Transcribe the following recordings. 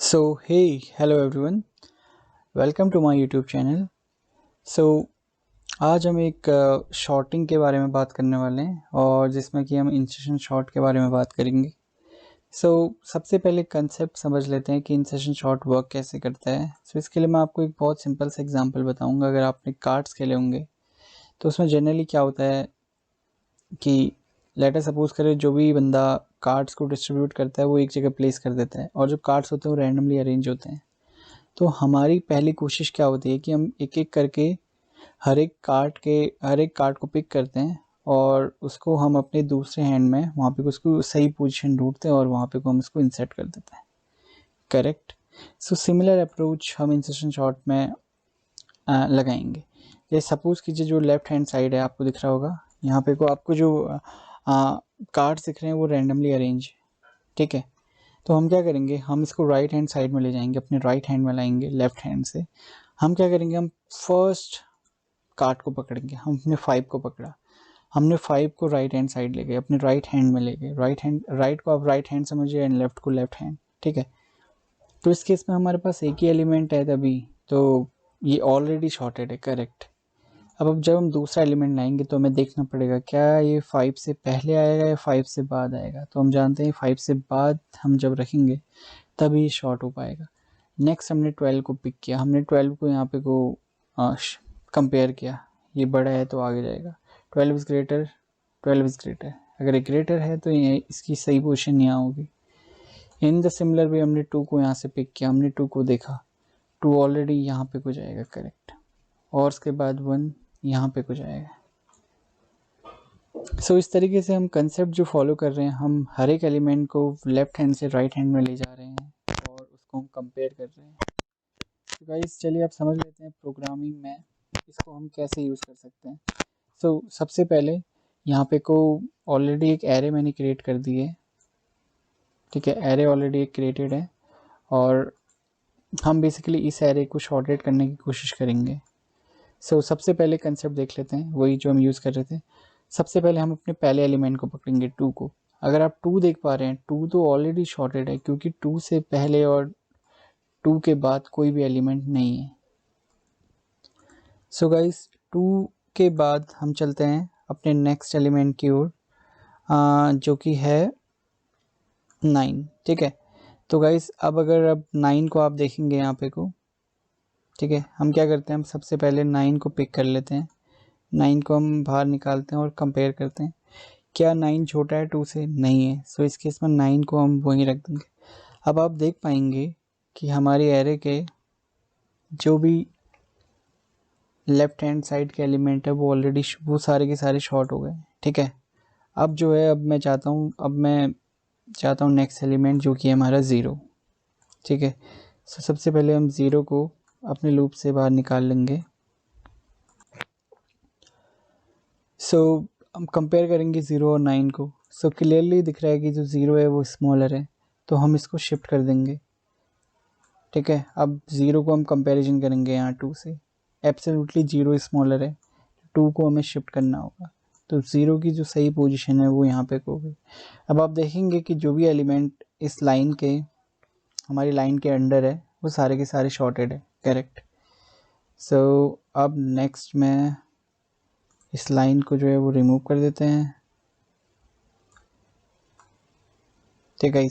So, hey, hello everyone, welcome to my YouTube channel. So, आज हम एक shorting के बारे में बात करने वाले हैं और जिसमें कि हम इंसर्शन शॉर्ट के बारे में बात करेंगे. सबसे पहले कंसेप्ट समझ लेते हैं कि इंसर्शन शॉर्ट वर्क कैसे करता है. इसके लिए मैं आपको एक बहुत सिंपल सा एग्जांपल बताऊंगा. अगर आपने कार्ड्स खेले होंगे तो उसमें जनरली क्या होता है कि लेटर सपोज करें जो भी बंदा कार्ड्स को डिस्ट्रीब्यूट करता है वो एक जगह प्लेस कर देता है और जो कार्ड्स होते हैं वो रैंडमली अरेंज होते हैं. तो हमारी पहली कोशिश क्या होती है कि हम एक एक करके हर एक कार्ड को पिक करते हैं और उसको हम अपने दूसरे हैंड में वहाँ पे उसको सही पोजीशन ढूंढते हैं और वहाँ पे को हम इसको इंसर्ट कर देते हैं. करेक्ट. सिमिलर अप्रोच हम इंसर्शन शॉर्ट में लगाएंगे. ये सपोज कीजिए जो लेफ्ट हैंड साइड है आपको दिख रहा होगा यहाँ पे को आपको जो कार्ड्स दिख रहे हैं वो रैंडमली अरेंज. ठीक है. तो हम क्या करेंगे, हम इसको राइट हैंड साइड में ले जाएंगे, अपने राइट हैंड में लाएंगे लेफ्ट हैंड से. हम क्या करेंगे, हम फर्स्ट कार्ड को पकड़ेंगे. हम अपने 5 को पकड़ा, हमने 5 को राइट हैंड साइड ले गए, अपने राइट हैंड में ले गए. राइट को आप राइट हैंड समझिए एंड लेफ्ट को लेफ्ट हैंड. ठीक है. तो इस केस में हमारे पास एक ही एलिमेंट है तभी, तो ये ऑलरेडी शॉर्टेड है. करेक्ट. अब जब हम दूसरा एलिमेंट लाएंगे तो हमें देखना पड़ेगा क्या ये 5 से पहले आएगा या 5 से बाद आएगा. तो हम जानते हैं 5 से बाद हम जब रखेंगे तभी ये शॉर्ट हो पाएगा. नेक्स्ट हमने 12 को पिक किया, हमने 12 को यहाँ पे को कंपेयर किया, ये बड़ा है तो आगे जाएगा. 12 इज़ ग्रेटर, 12 इज़ ग्रेटर. अगर ये ग्रेटर है तो ये इसकी सही पोजीशन यहाँ होगी. इन द सिमिलर वे हमने 2 को यहाँ से पिक किया, हमने 2 को देखा, 2 ऑलरेडी यहाँ पे को जाएगा. करेक्ट. और उसके बाद 1 यहाँ पे को जाएगा. इस तरीके से हम कंसेप्ट जो फॉलो कर रहे हैं, हम हर एक एलिमेंट को लेफ्ट हैंड से राइट हैंड में ले जा रहे हैं और उसको हम कंपेयर कर रहे हैं. तो गाइस चलिए आप समझ लेते हैं प्रोग्रामिंग में इसको हम कैसे यूज़ कर सकते हैं. सबसे पहले यहाँ पे को ऑलरेडी एक एरे मैंने क्रिएट कर दी है. ठीक है. एरे ऑलरेडी एक क्रिएटेड है और हम बेसिकली इस एरे को शॉर्टेड करने की कोशिश करेंगे. सबसे पहले कंसेप्ट देख लेते हैं, वही जो हम यूज़ कर रहे थे. सबसे पहले हम अपने पहले एलिमेंट को पकड़ेंगे 2 को. अगर आप 2 देख पा रहे हैं, 2 तो ऑलरेडी शॉर्टेड है क्योंकि 2 से पहले और 2 के बाद कोई भी एलिमेंट नहीं है. गाइस 2 के बाद हम चलते हैं अपने नेक्स्ट एलिमेंट की ओर जो कि है 9. ठीक है. तो गाइस अब 9 को आप देखेंगे यहाँ पे को. ठीक है. हम क्या करते हैं, हम सबसे पहले 9 को पिक कर लेते हैं, 9 को हम बाहर निकालते हैं और कंपेयर करते हैं. क्या 9 छोटा है 2 से? नहीं है. इस केस में 9 को हम वहीं रख देंगे. अब आप देख पाएंगे कि हमारी एरे के जो भी लेफ्ट हैंड साइड के एलिमेंट है वो ऑलरेडी वो सारे के सारे शॉर्ट हो गए. ठीक है. अब जो है मैं चाहता हूँ नेक्स्ट एलिमेंट जो कि है हमारा 0. ठीक है. सबसे पहले हम 0 को अपने लूप से बाहर निकाल लेंगे. हम कंपेयर करेंगे 0 और 9 को. क्लियरली दिख रहा है कि जो 0 है वो स्मॉलर है, तो हम इसको शिफ्ट कर देंगे. ठीक है. अब 0 को हम कंपैरिजन करेंगे यहाँ 2 से. एब्सोल्युटली 0 स्मॉलर है, 2 को हमें शिफ्ट करना होगा. तो 0 की जो सही पोजीशन है वो यहाँ पे होगी. अब आप देखेंगे कि जो भी एलिमेंट इस लाइन के हमारी लाइन के अंडर है वो सारे के सारे शॉर्टेड है. करेक्ट. अब नेक्स्ट में इस लाइन को जो है वो रिमूव कर देते हैं. ठीक है.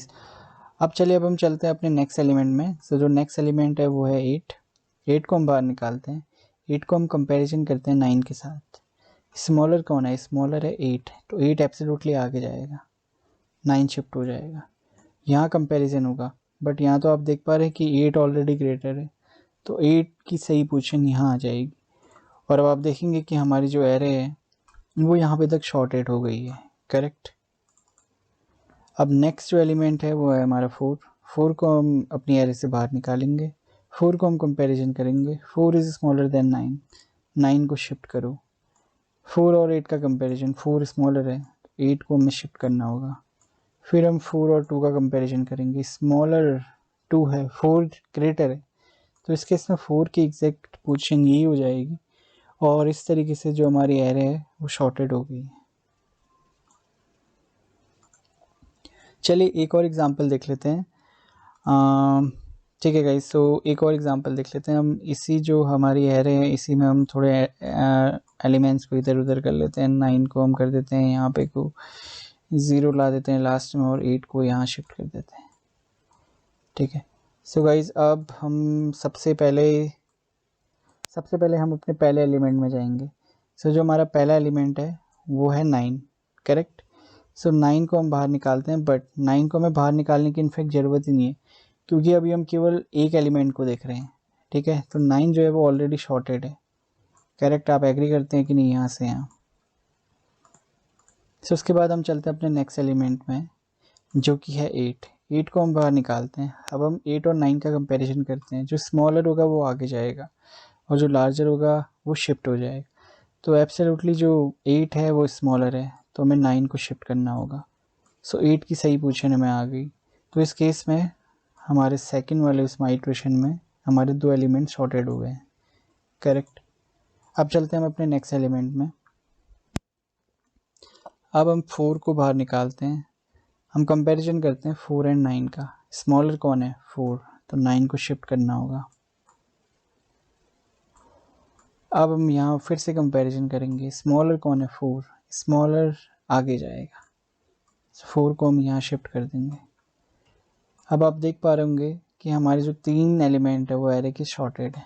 अब चलिए अब हम चलते हैं अपने नेक्स्ट एलिमेंट में. जो नेक्स्ट एलिमेंट है वो है 8. 8 को हम बाहर निकालते हैं. 8 को हम कंपैरिजन करते हैं 9 के साथ. स्मॉलर कौन है? स्मॉलर है 8. तो 8 एब्सोल्युटली आगे जाएगा, 9 शिफ्ट हो जाएगा. यहाँ कंपैरिजन होगा, बट यहाँ तो आप देख पा रहे हैं कि 8 ऑलरेडी ग्रेटर है, तो 8 की सही पोजीशन यहाँ आ जाएगी. और अब आप देखेंगे कि हमारी जो एरे है वो यहाँ पे तक शॉर्टेड हो गई है. करेक्ट. अब नेक्स्ट जो एलिमेंट है वो है हमारा 4. 4 को हम अपनी एरे से बाहर निकालेंगे. 4 को हम कंपैरिजन करेंगे. 4 इज़ स्मॉलर देन 9. 9 को शिफ्ट करो. 4 और 8 का कंपैरिजन, 4 स्मॉलर है, 8 को हमें शिफ्ट करना होगा. फिर हम 4 और 2 का कंपैरिजन करेंगे. स्मॉलर 2 है, 4 ग्रेटर है, तो इस केस में 4 की एग्जैक्ट पोजीशन यही हो जाएगी. और इस तरीके से जो हमारी एरे है वो शॉर्टेड हो गई है. चलिए एक और एग्जांपल देख लेते हैं. ठीक है गाइस, सो एक और एग्जांपल देख लेते हैं हम। इसी जो हमारी एरे है इसी में हम थोड़े एलिमेंट्स को इधर उधर कर लेते हैं। 9 को हम कर देते हैं यहाँ पे को 0 ला देते हैं लास्ट में, और 8 को यहाँ शिफ्ट कर देते हैं। ठीक है, सो गाइस अब हम सबसे पहले हम अपने पहले एलिमेंट में जाएंगे। सो जो हमारा पहला एलिमेंट है वो है 9, करेक्ट। सो 9 को हम बाहर निकालते हैं, बट 9 को हमें बाहर निकालने की इनफैक्ट ज़रूरत ही नहीं है, क्योंकि अभी हम केवल एक एलिमेंट को देख रहे हैं। ठीक है, तो 9 जो है वो ऑलरेडी शॉर्टेड है, करेक्ट। आप एग्री करते हैं कि नहीं यहाँ से यहाँ। सो उसके बाद हम चलते हैं अपने नेक्स्ट एलिमेंट में, जो कि है 8 को हम बाहर निकालते हैं। अब हम 8 और 9 का कंपैरिजन करते हैं। जो स्मॉलर होगा वो आगे जाएगा और जो लार्जर होगा वो शिफ्ट हो जाएगा। तो एब्सोल्युटली जो 8 है वो स्मॉलर है, तो हमें 9 को शिफ्ट करना होगा। सो 8 की सही पोजीशन में आ गई। तो इस केस में हमारे सेकंड वाले इस इटरेशन में हमारे 2 एलिमेंट शॉर्टेड हो गए हैं, करेक्ट। अब चलते हैं हम अपने नेक्स्ट एलिमेंट में। अब हम 4 को बाहर निकालते हैं। हम कंपैरिजन करते हैं 4 एंड 9 का। स्मॉलर कौन है? 4, तो 9 को शिफ्ट करना होगा। अब हम यहाँ फिर से कंपैरिजन करेंगे। स्मॉलर कौन है? 4, स्मॉलर आगे जाएगा, 4 को हम यहाँ शिफ्ट कर देंगे। अब आप देख पा रहे होंगे कि हमारे जो 3 एलिमेंट है वो एरे के शॉर्टेड है।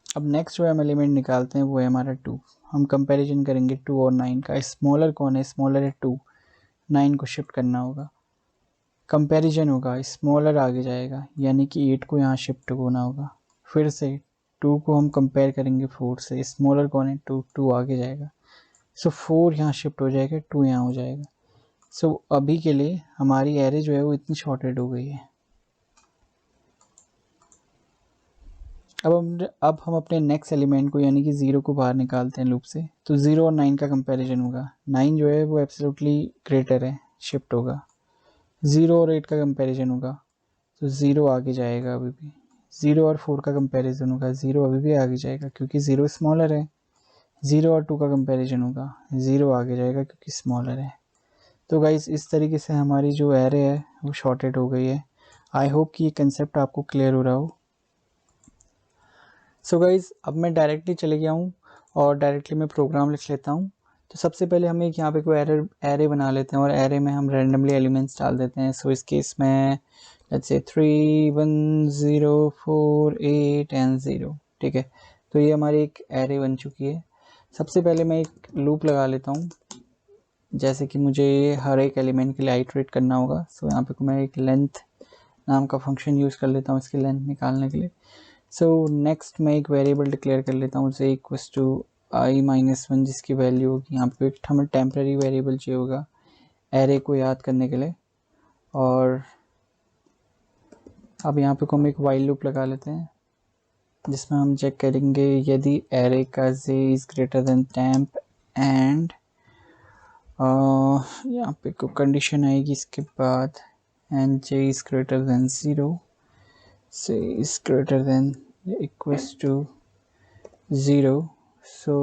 अब नेक्स्ट जो हम एलिमेंट निकालते हैं वो है हमारा 2। हम कंपैरिजन करेंगे 2 और 9 का। स्मॉलर कौन है? स्मॉलर है 2, 9 को शिफ्ट करना होगा। कंपैरिजन होगा, स्मॉलर आगे जाएगा, यानी कि 8 को यहाँ शिफ्ट होना होगा। फिर से 2 को हम कंपेयर करेंगे 4 से। स्मॉलर कौन है? 2 आगे जाएगा। सो 4 यहाँ शिफ्ट हो जाएगा, 2 यहाँ हो जाएगा। सो अभी के लिए हमारी एरे जो है वो इतनी शॉर्टेड हो गई है। अब हम अपने नेक्स्ट एलिमेंट को यानी कि 0 को बाहर निकालते हैं लूप से। तो 0 और 9 का कंपैरिजन होगा। 9 जो है वो एब्सोल्युटली ग्रेटर है, शिफ्ट होगा। 0 और 8 का कंपैरिजन होगा, तो 0 आगे जाएगा अभी भी। 0 और 4 का कंपैरिजन होगा, 0 अभी भी आगे जाएगा क्योंकि 0 स्मॉलर है। 0 और 2 का कंपैरिजन होगा, 0 आगे जाएगा क्योंकि स्मॉलर है। तो गाइस इस तरीके से हमारी जो एरे है वो शॉर्टेड हो गई है। आई होप कि ये कंसेप्ट आपको क्लियर हो रहा हो। सो गाइज अब मैं डायरेक्टली चले गया हूँ और डायरेक्टली मैं प्रोग्राम लिख लेता हूँ। तो सबसे पहले हम एक यहाँ पे कोई एरे बना लेते हैं और एरे में हम रैंडमली एलिमेंट्स डाल देते हैं। सो इस केस में लेट्स से 3 1 0 4 8 एंड 0। ठीक है, तो ये हमारी एक एरे बन चुकी है। सबसे पहले मैं एक लूप लगा लेता हूँ, जैसे कि मुझे हर एक एलिमेंट के लिए आइटरेट करना होगा। सो यहाँ पे मैं एक लेंथ नाम का फंक्शन यूज़ कर लेता हूँ इसकी लेंथ निकालने के लिए। सो नेक्स्ट मैं एक वेरिएबल डिक्लेयर कर लेता हूँ से इक्वल्स टू i-1, जिसकी वैल्यू होगी यहाँ पे। हमें टेम्प्रेरी वेरिएबल चाहिए होगा एरे को याद करने के लिए। और अब यहाँ पे हम एक वाइल लूप लगा लेते हैं जिसमें हम चेक करेंगे यदि एरे का j is greater than temp and यहाँ पे को कंडीशन आएगी इसके बाद and j is greater than 0, j is greater than equals to 0. So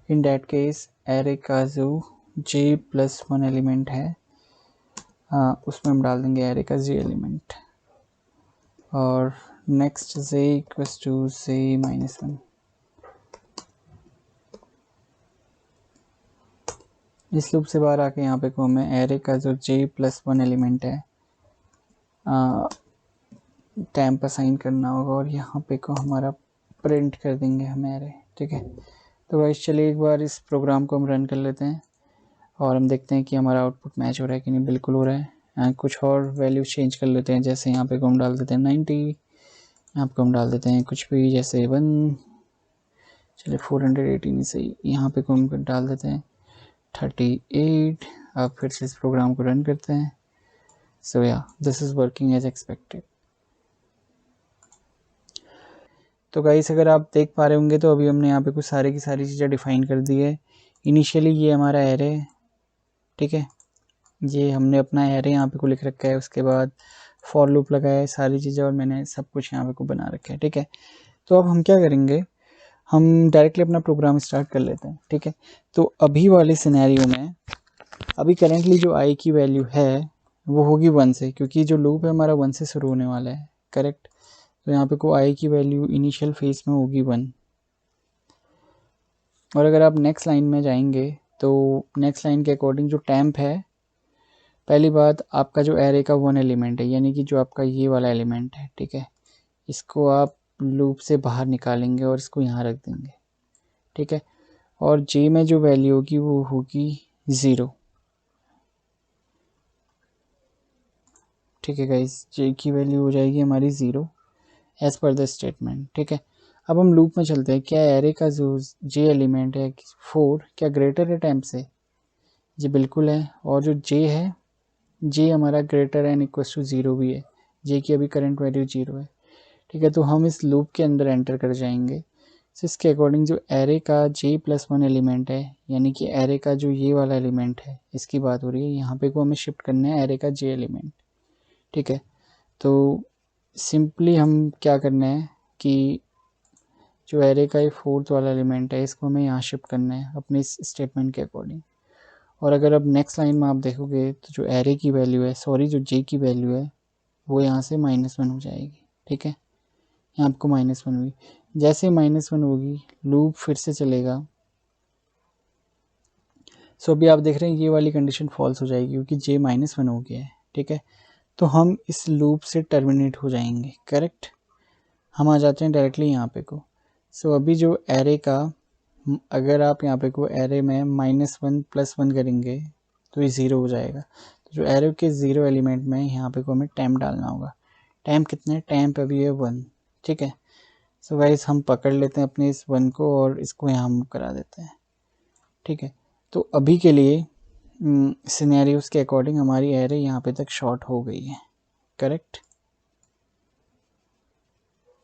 in that case array का जो j+1 एलिमेंट है उसमें हम डाल देंगे एरे का j एलिमेंट और next j equals to j-1। इस लूप से बाहर आके यहाँ पे को हमें एरे का जो j+1 एलिमेंट है टेम्प असाइन करना होगा और यहाँ पे को हमारा प्रिंट कर देंगे हम एरे। ठीक है, तो गाइस चलिए एक बार इस प्रोग्राम को हम रन कर लेते हैं और हम देखते हैं कि हमारा आउटपुट मैच हो रहा है कि नहीं। बिल्कुल हो रहा है। कुछ और वैल्यू चेंज कर लेते हैं, जैसे यहाँ पे को हम डाल देते हैं 90, यहाँ पे हम डाल देते हैं कुछ भी जैसे 1, चलिए 418 से यहाँ पे को हम डाल देते हैं 38। अब फिर से इस प्रोग्राम को रन करते हैं। सो या this is working as expected. तो गाइस अगर आप देख पा रहे होंगे तो अभी हमने यहाँ पे कुछ सारी की सारी चीज़ें डिफ़ाइन कर दी है। इनिशियली ये हमारा एरे है, ठीक है, ये हमने अपना एरे यहाँ पे को लिख रखा है। उसके बाद फॉर लूप लगाया है, सारी चीज़ें, और मैंने सब कुछ यहाँ पे को बना रखा है। ठीक है, तो अब हम क्या करेंगे, हम डायरेक्टली अपना प्रोग्राम स्टार्ट कर लेते हैं। ठीक है, तो अभी वाले सिनेरियो में अभी करेंटली जो आई की वैल्यू है वो होगी 1 से, क्योंकि जो लूप है हमारा 1 से शुरू होने वाला है, करेक्ट। तो यहाँ पे को आई की वैल्यू इनिशियल फेज में होगी 1। और अगर आप नेक्स्ट लाइन में जाएंगे तो नेक्स्ट लाइन के अकॉर्डिंग जो टेम्प है, पहली बात आपका जो एरे का 1 एलिमेंट है, यानी कि जो आपका ये वाला एलिमेंट है, ठीक है, इसको आप लूप से बाहर निकालेंगे और इसको यहाँ रख देंगे, ठीक है। और जे में जो वैल्यू होगी वो होगी 0, ठीक है गाइस। जे की वैल्यू हो जाएगी हमारी 0 एज पर द स्टेटमेंट, ठीक है। अब हम लूप में चलते हैं। क्या एरे का जो जे एलिमेंट है 4 क्या ग्रेटर है टेम्प से? जी बिल्कुल है। और जो जे है, जे हमारा ग्रेटर एन इक्वल टू 0 भी है। जे की अभी करंट वैल्यू 0 है, ठीक है। तो हम इस लूप के अंदर एंटर कर जाएंगे। तो इसके अकॉर्डिंग जो एरे का j+1 एलिमेंट है, यानी कि एरे का जो ये वाला एलिमेंट है, इसकी बात हो रही है, यहाँ पे को हमें शिफ्ट करना है एरे का j एलिमेंट, ठीक है। तो सिंपली हम क्या करना है कि जो एरे का ये 4th वाला एलिमेंट है, इसको हमें यहाँ शिफ्ट करना है अपने इस स्टेटमेंट के अकॉर्डिंग। और अगर अब नेक्स्ट लाइन में आप देखोगे तो जो एरे की वैल्यू है, सॉरी जो जे की वैल्यू है, वो यहाँ से -1 हो जाएगी, ठीक है। यहाँ आपको -1 हुई। जैसे -1 होगी लूप फिर से चलेगा। सो अभी आप देख रहे हैं ये वाली कंडीशन फॉल्स हो जाएगी क्योंकि j -1 हो गया है, ठीक है। तो हम इस लूप से टर्मिनेट हो जाएंगे, करेक्ट। हम आ जाते हैं डायरेक्टली यहाँ पे को। सो अभी जो एरे का, अगर आप यहाँ पे को एरे में -1 + 1 करेंगे तो ये 0 हो जाएगा। तो जो एरे के 0 एलिमेंट में यहाँ पे को हमें टेम्प डालना होगा। टेम्प कितने? टेम्प अभी है 1, ठीक है। सो गाइस हम पकड़ लेते हैं अपने इस 1 को और इसको यहाँ मूव करा देते हैं, ठीक है। तो अभी के लिए सिनेरियोस के अकॉर्डिंग हमारी एरे यहाँ पे तक शॉर्ट हो गई है, करेक्ट,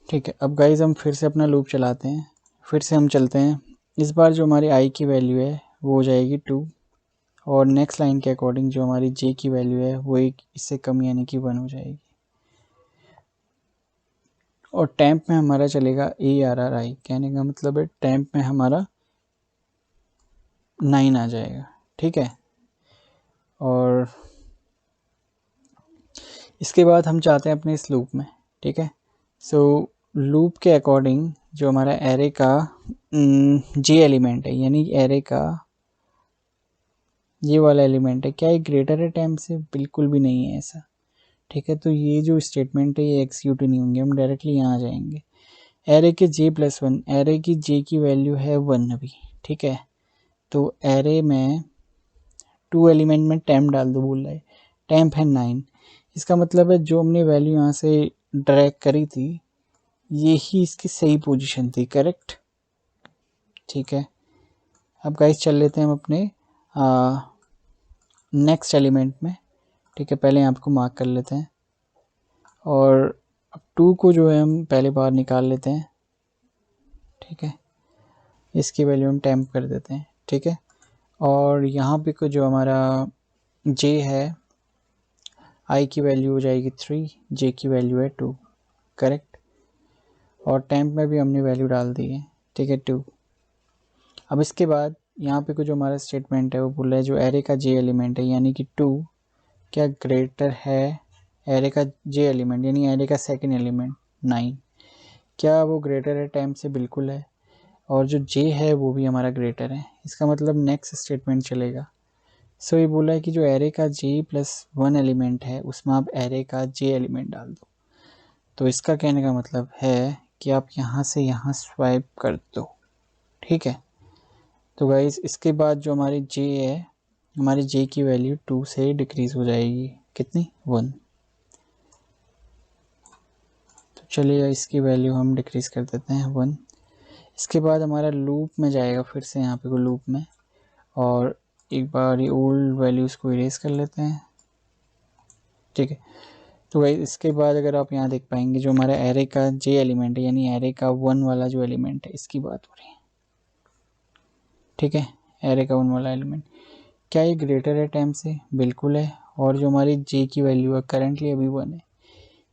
ठीक है। अब गाइस हम फिर से अपना लूप चलाते हैं, फिर से हम चलते हैं। इस बार जो हमारी आई की वैल्यू है वो हो जाएगी 2, और नेक्स्ट लाइन के अकॉर्डिंग जो हमारी जे की वैल्यू है वो एक इससे कम यानी कि 1 हो जाएगी। और टेम्प में हमारा चलेगा ARRI, कहने का मतलब है टेम्प में हमारा 9 आ जाएगा, ठीक है। और इसके बाद हम चाहते हैं अपने इस लूप में, ठीक है। सो लूप के अकॉर्डिंग जो हमारा एरे का जे एलिमेंट है, यानी एरे का ये वाला एलिमेंट है, क्या ये ग्रेटर है टेम्प से? बिल्कुल भी नहीं है ऐसा, ठीक है। तो ये जो स्टेटमेंट है ये एक्सिक्यूट नहीं होंगे, हम डायरेक्टली यहाँ आ जाएंगे। एरे के j+1, एरे की जे की वैल्यू है 1 अभी, ठीक है। तो एरे में 2 एलिमेंट में टेम्प डाल दो बोल रहा है, टेम्प है 9। इसका मतलब है जो हमने वैल्यू यहाँ से ड्रैग करी थी यही इसकी सही पोजीशन थी, करेक्ट, ठीक है। अब गाइस चल लेते हैं हम अपने नेक्स्ट एलिमेंट में, ठीक है। पहले आपको मार्क कर लेते हैं और अब 2 को जो है हम पहले बाहर निकाल लेते हैं, ठीक है। इसकी वैल्यू हम टेम्प कर देते हैं, ठीक है। और यहाँ पे को जो हमारा j है, i की वैल्यू हो जाएगी 3, j की वैल्यू है 2, करेक्ट। और टेम्प में भी हमने वैल्यू डाल दी है, ठीक है, 2। अब इसके बाद यहाँ पे को जो हमारा स्टेटमेंट है वो बोल रहा है जो एरे का j एलिमेंट है यानी कि 2 क्या ग्रेटर है एरे का j एलिमेंट यानी एरे का सेकंड एलिमेंट 9, क्या वो ग्रेटर है टेम्प से? बिल्कुल है। और जो j है वो भी हमारा ग्रेटर है, इसका मतलब नेक्स्ट स्टेटमेंट चलेगा। सो ये बोला है कि जो एरे का j+1 एलिमेंट है उसमें आप एरे का j एलिमेंट डाल दो। तो इसका कहने का मतलब है कि आप यहाँ से यहाँ स्वाइप कर दो, ठीक है। तो गाइस इसके बाद जो हमारी j है, हमारी j की वैल्यू 2 से डिक्रीज हो जाएगी, कितनी? 1। तो चलिए इसकी वैल्यू हम डिक्रीज कर देते हैं 1। इसके बाद हमारा लूप में जाएगा फिर से यहाँ पे को लूप में, और एक बार ये ओल्ड वैल्यूज को इरेज कर लेते हैं, ठीक है। तो गाइस इसके बाद अगर आप यहाँ देख पाएंगे जो हमारा एरे का j एलिमेंट है यानी एरे का 1 वाला जो एलिमेंट है इसकी बात हो रही है, ठीक है। एरे का 1 वाला एलिमेंट क्या ये ग्रेटर है टेम्प से? बिल्कुल है। और जो हमारी j की वैल्यू है करेंटली अभी 1 है,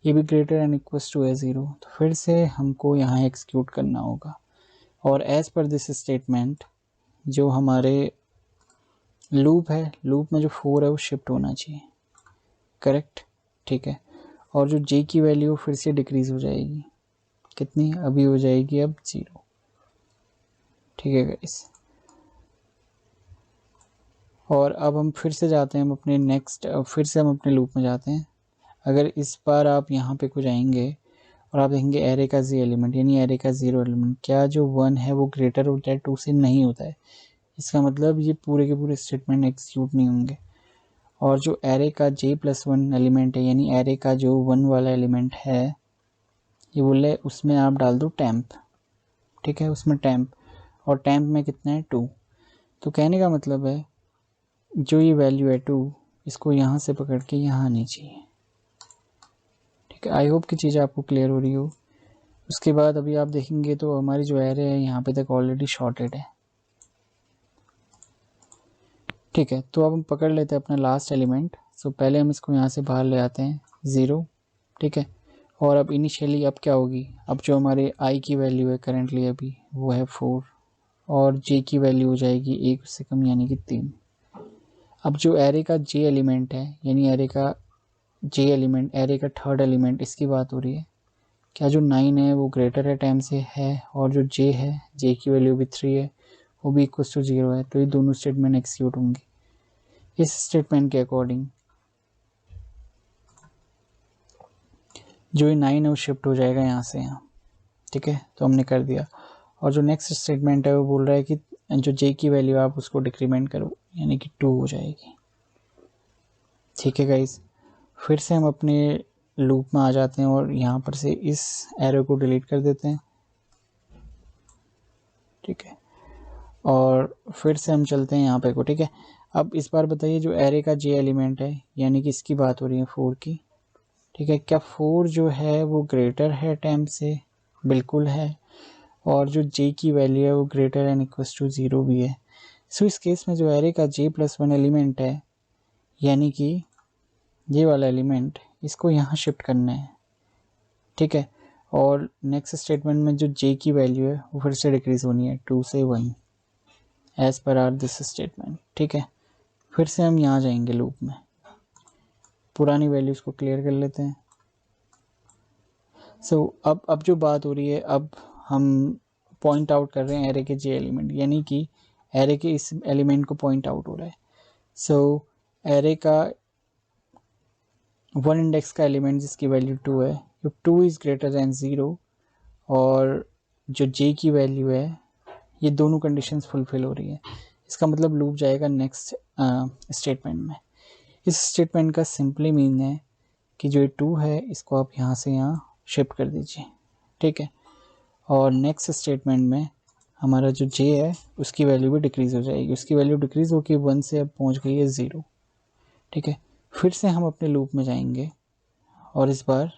ये भी ग्रेटर एंड इक्वल्स टू है 0। तो फिर से हमको यहाँ एक्सिक्यूट करना होगा और एज पर दिस स्टेटमेंट जो हमारे लूप है, लूप में जो 4 है वो शिफ्ट होना चाहिए, करेक्ट, ठीक है। और जो जे की वैल्यू फिर से डिक्रीज हो जाएगी, कितनी अभी हो जाएगी अब 0, ठीक है गाइस। और अब हम फिर से जाते हैं, हम अपने फिर से हम अपने लूप में जाते हैं। अगर इस बार आप यहाँ पे कुछ आएंगे और आप देखेंगे एरे का जी एलिमेंट यानी एरे का 0 एलिमेंट, क्या जो 1 है वो ग्रेटर होता है 2 से? नहीं होता है। इसका मतलब ये पूरे के पूरे स्टेटमेंट एग्जीक्यूट नहीं होंगे। और जो एरे का j+1 एलिमेंट है यानी एरे का जो 1 वाला एलिमेंट है, ये बोले उसमें आप डाल दो टेम्प, ठीक है, उसमें टेम्प, और टेम्प में कितना है 2। तो कहने का मतलब है जो ये वैल्यू है 2, इसको यहाँ से पकड़ के यहाँ आनी चाहिए, ठीक है। आई होप की चीज़ें आपको क्लियर हो रही हो। उसके बाद अभी आप देखेंगे तो हमारी जो एरे है यहाँ पे तक ऑलरेडी शॉर्टेड है, ठीक है। तो अब हम पकड़ लेते हैं अपना लास्ट एलिमेंट। सो पहले हम इसको यहाँ से बाहर ले आते हैं 0, ठीक है। और अब इनिशियली अब क्या होगी, अब जो हमारे i की वैल्यू है करेंटली अभी वो है 4, और j की वैल्यू हो जाएगी 1 से कम यानी कि 3। अब जो एरे का j एलिमेंट है यानी एरे का j एलिमेंट, एरे का थर्ड एलिमेंट, इसकी बात हो रही है। क्या जो 9 है वो ग्रेटर है 10 से है, और जो j है, j की वैल्यू भी 3 है, वो भी इक्वल टू 0 है। तो ये दोनों स्टेटमेंट एक्सिक्यूट होंगे। इस स्टेटमेंट के अकॉर्डिंग जो ये 9 है वो शिफ्ट हो जाएगा यहाँ से यहाँ, ठीक है। तो हमने कर दिया। और जो नेक्स्ट स्टेटमेंट है वो बोल रहा है कि जो j की वैल्यू आप उसको डिक्रीमेंट करो यानी कि 2 हो जाएगी, ठीक है गाइस। फिर से हम अपने लूप में आ जाते हैं और यहाँ पर से इस एरो को डिलीट कर देते हैं, ठीक है। और फिर से हम चलते हैं यहाँ पे को, ठीक है। अब इस बार बताइए जो एरे का j एलिमेंट है यानी कि इसकी बात हो रही है 4 की, ठीक है, क्या 4 जो है वो ग्रेटर है 10 से? बिल्कुल है। और जो j की वैल्यू है वो ग्रेटर एंड इक्वल टू 0 भी है। सो इस केस में जो एरे का j+1 एलिमेंट है यानी कि ये वाला एलिमेंट, इसको यहाँ शिफ्ट करना है, ठीक है। और नेक्स्ट स्टेटमेंट में जो j की वैल्यू है वो फिर से डिक्रीज होनी है 2 से 1 as per are this statement, ठीक है। फिर से हम यहाँ जाएंगे लूप में, पुरानी वैल्यूज को क्लियर कर लेते हैं। सो अब जो बात हो रही है, अब हम पॉइंट आउट कर रहे हैं एरे के j एलिमेंट यानी कि एरे के इस एलिमेंट को पॉइंट आउट हो रहा है। सो एरे का 1 इंडेक्स का एलिमेंट जिसकी वैल्यू 2 है, जो 2 इज़ ग्रेटर दैन 0, और जो j की वैल्यू है, ये दोनों कंडीशंस फुलफिल हो रही है। इसका मतलब लूप जाएगा नेक्स्ट स्टेटमेंट में। इस स्टेटमेंट का सिंपली मीन है कि जो 2 है इसको आप यहाँ से यहाँ शिफ्ट कर दीजिए, ठीक है। और नेक्स्ट स्टेटमेंट में हमारा जो j है उसकी वैल्यू भी डिक्रीज़ हो जाएगी, उसकी वैल्यू डिक्रीज़ होकर 1 से अब पहुँच गई है 0, ठीक है। फिर से हम अपने लूप में जाएंगे और इस बार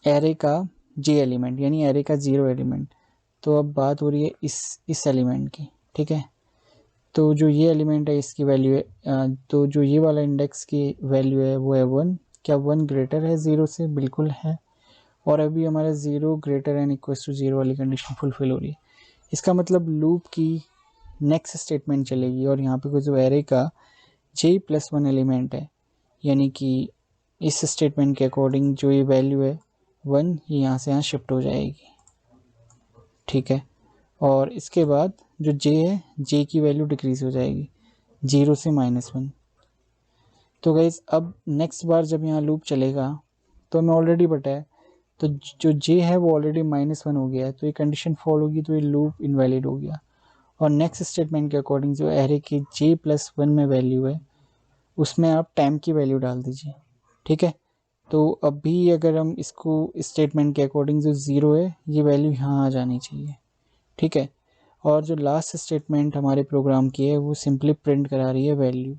एरे का j एलिमेंट यानी एरे का 0 एलिमेंट, तो अब बात हो रही है इस एलिमेंट की, ठीक है। तो जो ये एलिमेंट है इसकी वैल्यू है, तो जो ये वाला इंडेक्स की वैल्यू है वो है 1। क्या 1 ग्रेटर है 0 से? बिल्कुल है। और अभी हमारा 0 ग्रेटर एंड इक्वल टू 0 वाली कंडीशन फुलफिल हो रही है। इसका मतलब लूप की नेक्स्ट स्टेटमेंट चलेगी और यहाँ पे जो एरे का j+1 एलिमेंट है यानी कि इस स्टेटमेंट के अकॉर्डिंग जो ये वैल्यू है 1, ये यहाँ से यहाँ शिफ्ट हो जाएगी, ठीक है। और इसके बाद जो j है, j की वैल्यू डिक्रीज हो जाएगी 0 से -1। तो गाइस अब नेक्स्ट बार जब यहाँ लूप चलेगा तो हमें ऑलरेडी पता है, तो जो j है वो ऑलरेडी -1 हो गया है, तो ये कंडीशन फॉल होगी, तो ये लूप इनवैलिड हो गया। और नेक्स्ट स्टेटमेंट के अकॉर्डिंग जो एरे की j+1 में वैल्यू है उसमें आप टाइम की वैल्यू डाल दीजिए, ठीक है। तो अभी अगर हम इसको स्टेटमेंट के अकॉर्डिंग जो 0 है ये वैल्यू यहाँ आ जानी चाहिए, ठीक है। और जो लास्ट स्टेटमेंट हमारे प्रोग्राम की है वो सिंपली प्रिंट करा रही है वैल्यू,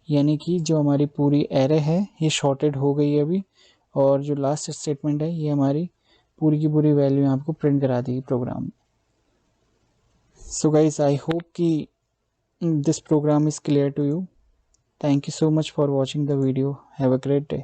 यानी कि जो हमारी पूरी एरे है ये शॉर्टेड हो गई है अभी, और जो लास्ट स्टेटमेंट है ये हमारी पूरी की पूरी वैल्यू आपको प्रिंट करा देगी प्रोग्राम में। सो गाइस आई होप कि this program is clear to you. Thank you so much for watching the video. Have a great day.